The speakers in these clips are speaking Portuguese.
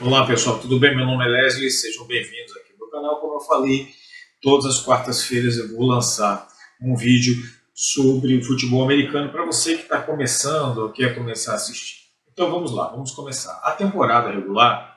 Olá pessoal, tudo bem? Meu nome é Leslie, sejam bem-vindos aqui no meu canal. Como eu falei, todas as quartas-feiras eu vou lançar um vídeo sobre o futebol americano para você que está começando ou quer começar a assistir. Então vamos lá, vamos começar. A temporada regular,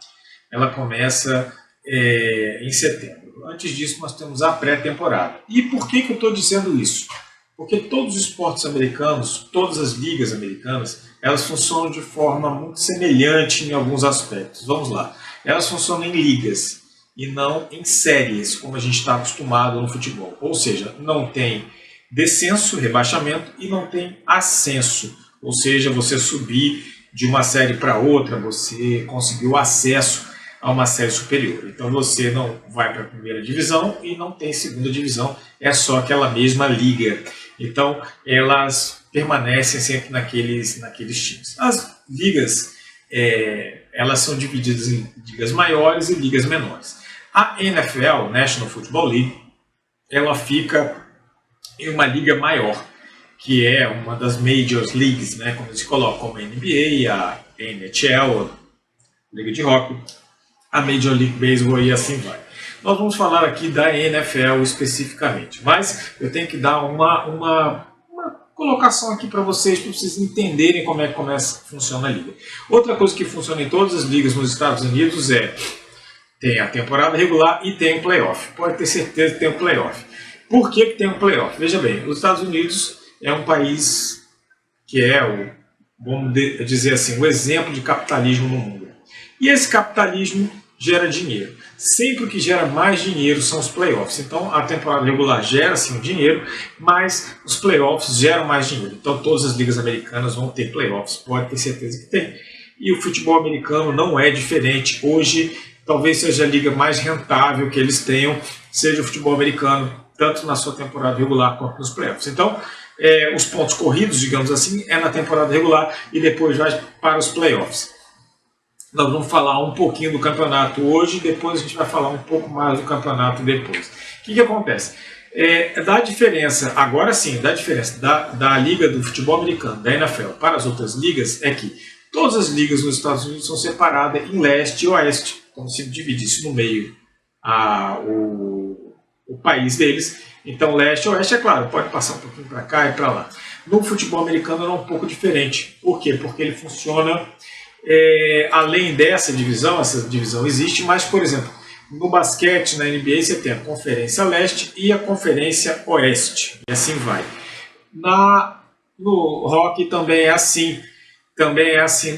ela começa em setembro. Antes disso nós temos a pré-temporada. E por que eu estou dizendo isso? Porque todos os esportes americanos, todas as ligas americanas, elas funcionam de forma muito semelhante em alguns aspectos. Vamos lá. Elas funcionam em ligas e não em séries, como a gente está acostumado no futebol. Ou seja, não tem descenso, rebaixamento, e não tem ascenso. Ou seja, você subir de uma série para outra, você conseguiu acesso a uma série superior. Então você não vai para a primeira divisão e não tem segunda divisão, é só aquela mesma liga. Então elas permanecem sempre naqueles times. As ligas, elas são divididas em ligas maiores e ligas menores. A NFL, National Football League, ela fica em uma liga maior, que é uma das Major Leagues, né, como se coloca, como a NBA, a NHL, a Liga de Hockey, a Major League Baseball e assim vai. Nós vamos falar aqui da NFL especificamente, mas eu tenho que dar uma colocação aqui para vocês entenderem como é que funciona a liga. Outra coisa que funciona em todas as ligas nos Estados Unidos tem a temporada regular e tem o playoff. Pode ter certeza que tem o playoff. Por que tem o playoff? Veja bem, os Estados Unidos é um país que vamos dizer assim, o exemplo de capitalismo no mundo. E esse capitalismo gera dinheiro. Sempre o que gera mais dinheiro são os playoffs. Então a temporada regular gera sim o dinheiro, mas os playoffs geram mais dinheiro. Então todas as ligas americanas vão ter playoffs, pode ter certeza que tem. E o futebol americano não é diferente. Hoje talvez seja a liga mais rentável que eles tenham, seja o futebol americano, tanto na sua temporada regular quanto nos playoffs. Então os pontos corridos, digamos assim, é na temporada regular e depois vai para os playoffs. Nós vamos falar um pouquinho do campeonato hoje, depois a gente vai falar um pouco mais do campeonato depois. O que acontece? Da diferença, agora sim, da diferença da liga do futebol americano, da NFL, para as outras ligas, é que todas as ligas nos Estados Unidos são separadas em leste e oeste, como se dividisse no meio o país deles. Então leste e oeste, é claro, pode passar um pouquinho para cá e para lá. No futebol americano é um pouco diferente. Por quê? Porque ele funciona... além dessa divisão, essa divisão existe, mas, por exemplo, no basquete, na NBA, você tem a Conferência Leste e a Conferência Oeste, e assim vai. No hockey também é assim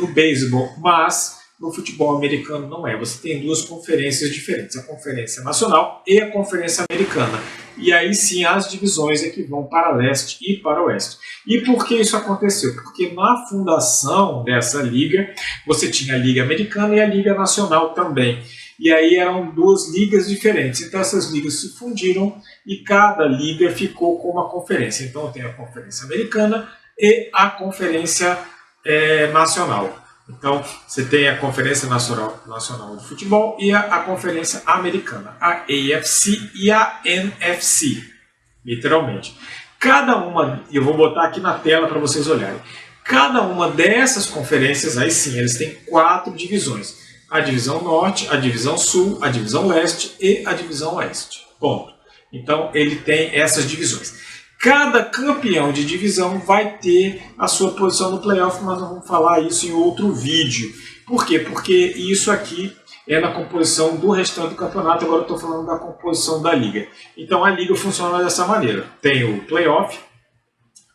no beisebol, mas no futebol americano não é. Você tem duas conferências diferentes, a Conferência Nacional e a Conferência Americana. E aí sim as divisões é que vão para leste e para oeste. E por que isso aconteceu? Porque na fundação dessa liga, você tinha a Liga Americana e a Liga Nacional também. E aí eram duas ligas diferentes. Então essas ligas se fundiram e cada liga ficou com uma conferência. Então tem a Conferência Americana e a Conferência Nacional. Então você tem a Conferência Nacional de Futebol e a Conferência Americana, a AFC e a NFC, literalmente. Cada uma, e eu vou botar aqui na tela para vocês olharem, cada uma dessas conferências, aí sim, eles têm 4 divisões. A divisão norte, a divisão sul, a divisão leste e a divisão oeste. Ponto. Então ele tem essas divisões. Cada campeão de divisão vai ter a sua posição no playoff, mas nós vamos falar isso em outro vídeo. Por quê? Porque isso aqui é na composição do restante do campeonato, agora eu estou falando da composição da liga. Então a liga funciona dessa maneira. Tem o playoff,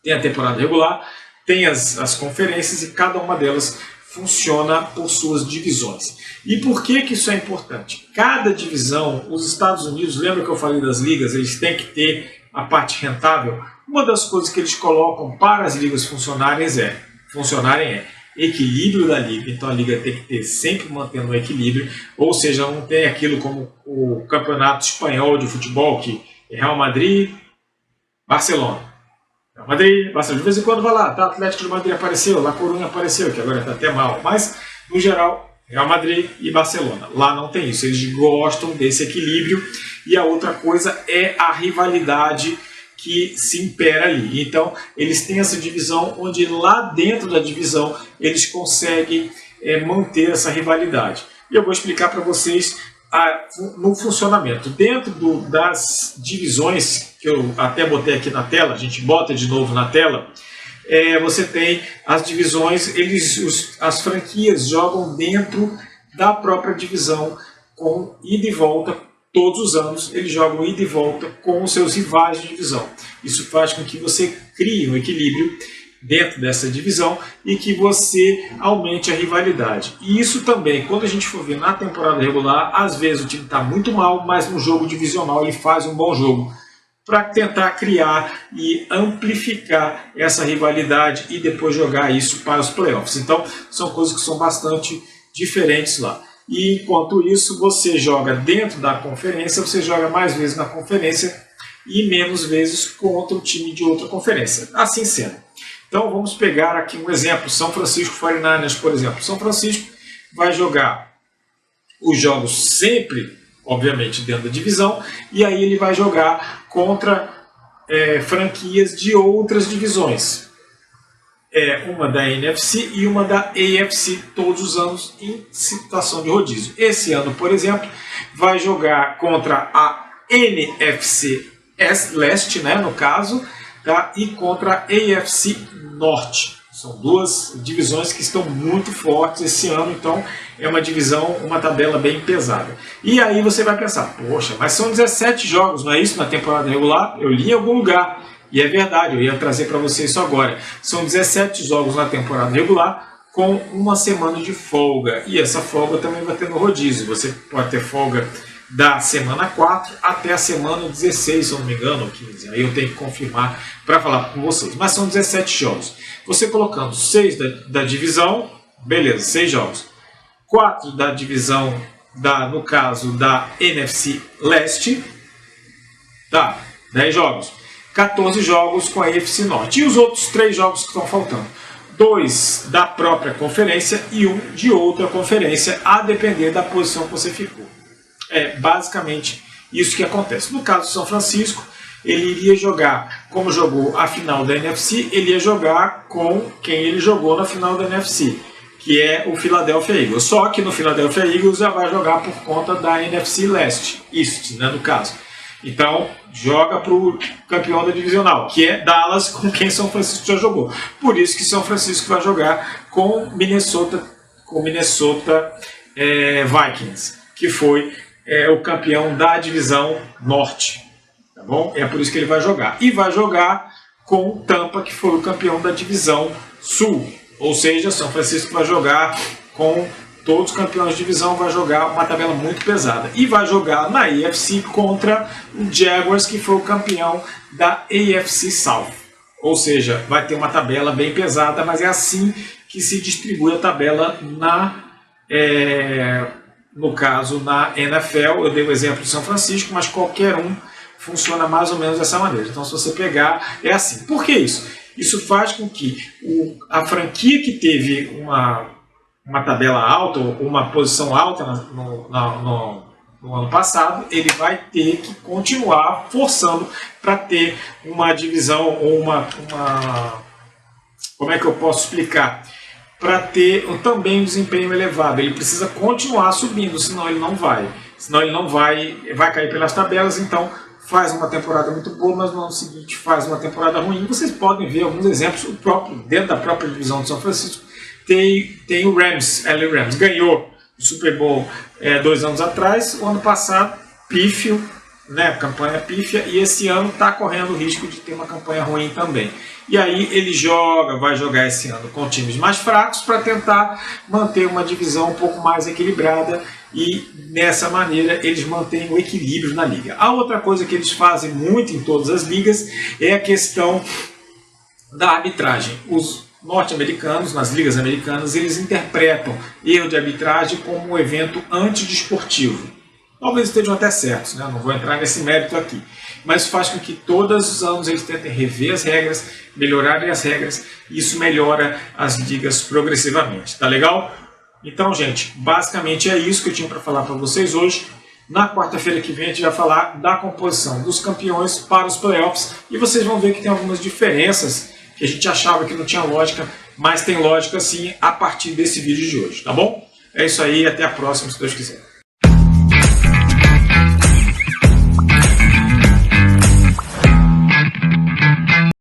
tem a temporada regular, tem as conferências e cada uma delas funciona por suas divisões. E por que isso é importante? Cada divisão, os Estados Unidos, lembra que eu falei das ligas, eles têm que ter a parte rentável. Uma das coisas que eles colocam para as ligas funcionarem é equilíbrio da liga. Então a liga tem que ter sempre mantendo o equilíbrio, ou seja, não tem aquilo como o campeonato espanhol de futebol, que é Real Madrid, Barcelona. Real Madrid, Barcelona, de vez em quando vai lá, tá? Atlético de Madrid apareceu, La Coruña apareceu, que agora está até mal, mas no geral Real Madrid e Barcelona. Lá não tem isso, eles gostam desse equilíbrio. E a outra coisa é a rivalidade que se impera ali. Então eles têm essa divisão onde lá dentro da divisão eles conseguem manter essa rivalidade. e eu vou explicar para vocês no funcionamento. Dentro das divisões, que eu até botei aqui na tela, a gente bota de novo na tela, você tem as divisões, as franquias jogam dentro da própria divisão, com ida e volta, todos os anos eles jogam ida e volta com os seus rivais de divisão. Isso faz com que você crie um equilíbrio dentro dessa divisão e que você aumente a rivalidade. E isso também, quando a gente for ver na temporada regular, às vezes o time está muito mal, mas no jogo divisional ele faz um bom jogo, para tentar criar e amplificar essa rivalidade e depois jogar isso para os playoffs. Então, são coisas que são bastante diferentes lá. E enquanto isso, você joga dentro da conferência, você joga mais vezes na conferência e menos vezes contra o time de outra conferência. Assim sendo. Então, vamos pegar aqui um exemplo. São Francisco 49ers, por exemplo. São Francisco vai jogar os jogos sempre, obviamente, dentro da divisão, e aí ele vai jogar contra franquias de outras divisões. Uma da NFC e uma da AFC, todos os anos em situação de rodízio. Esse ano, por exemplo, vai jogar contra a NFC Leste, né, no caso, tá? E contra a AFC Norte. São duas divisões que estão muito fortes esse ano, então é uma divisão, uma tabela bem pesada. E aí você vai pensar, poxa, mas são 17 jogos, não é isso na temporada regular? Eu li em algum lugar, e é verdade, eu ia trazer para vocês isso agora. São 17 jogos na temporada regular, com uma semana de folga, e essa folga também vai ter no rodízio. Você pode ter folga da semana 4 até a semana 16, se eu não me engano, ou 15. Aí eu tenho que confirmar para falar com vocês. Mas são 17 jogos. Você colocando 6 da divisão, beleza, 6 jogos. 4 da divisão, no caso da NFC Leste, tá, 10 jogos. 14 jogos com a AFC Norte. E os outros 3 jogos que estão faltando? 2 da própria conferência e 1 de outra conferência, a depender da posição que você ficou. É basicamente isso que acontece. No caso do São Francisco, ele iria jogar, como jogou a final da NFC, ele ia jogar com quem ele jogou na final da NFC, que é o Philadelphia Eagles. Só que no Philadelphia Eagles já vai jogar por conta da NFC Leste, East, né, no caso. Então, joga para o campeão da divisional, que é Dallas, com quem São Francisco já jogou. Por isso que São Francisco vai jogar com Minnesota Vikings, que foi o campeão da divisão norte, tá bom? É por isso que ele vai jogar. E vai jogar com Tampa, que foi o campeão da divisão sul. Ou seja, São Francisco vai jogar com todos os campeões de divisão, vai jogar uma tabela muito pesada. E vai jogar na AFC contra o Jaguars, que foi o campeão da AFC South. Ou seja, vai ter uma tabela bem pesada, mas é assim que se distribui a tabela no caso, na NFL. Eu dei o exemplo de São Francisco, mas qualquer um funciona mais ou menos dessa maneira. Então, se você pegar, é assim. Por que isso? Isso faz com que a franquia que teve uma tabela alta, ou uma posição alta no ano passado, ele vai ter que continuar forçando para ter uma divisão ou como é que eu posso explicar? Para ter também um desempenho elevado. Ele precisa continuar subindo, senão ele não vai. Senão ele não vai cair pelas tabelas. Então faz uma temporada muito boa, mas no ano seguinte faz uma temporada ruim. Vocês podem ver alguns exemplos dentro da própria divisão de São Francisco. Tem o Rams, LA Rams, ganhou o Super Bowl 2 anos atrás. O ano passado, pífio, né, campanha pífia, e esse ano está correndo o risco de ter uma campanha ruim também. E aí ele vai jogar esse ano com times mais fracos para tentar manter uma divisão um pouco mais equilibrada, e dessa maneira eles mantêm o equilíbrio na liga. A outra coisa que eles fazem muito em todas as ligas é a questão da arbitragem. Os norte-americanos, nas ligas americanas, eles interpretam erro de arbitragem como um evento antidesportivo. Talvez estejam até certos, né? Não vou entrar nesse mérito aqui. Mas faz com que todos os anos eles tentem rever as regras, melhorarem as regras, e isso melhora as ligas progressivamente. Tá legal? Então, gente, basicamente é isso que eu tinha para falar para vocês hoje. Na quarta-feira que vem a gente vai falar da composição dos campeões para os playoffs, e vocês vão ver que tem algumas diferenças que a gente achava que não tinha lógica, mas tem lógica sim a partir desse vídeo de hoje, tá bom? É isso aí, até a próxima, se Deus quiser.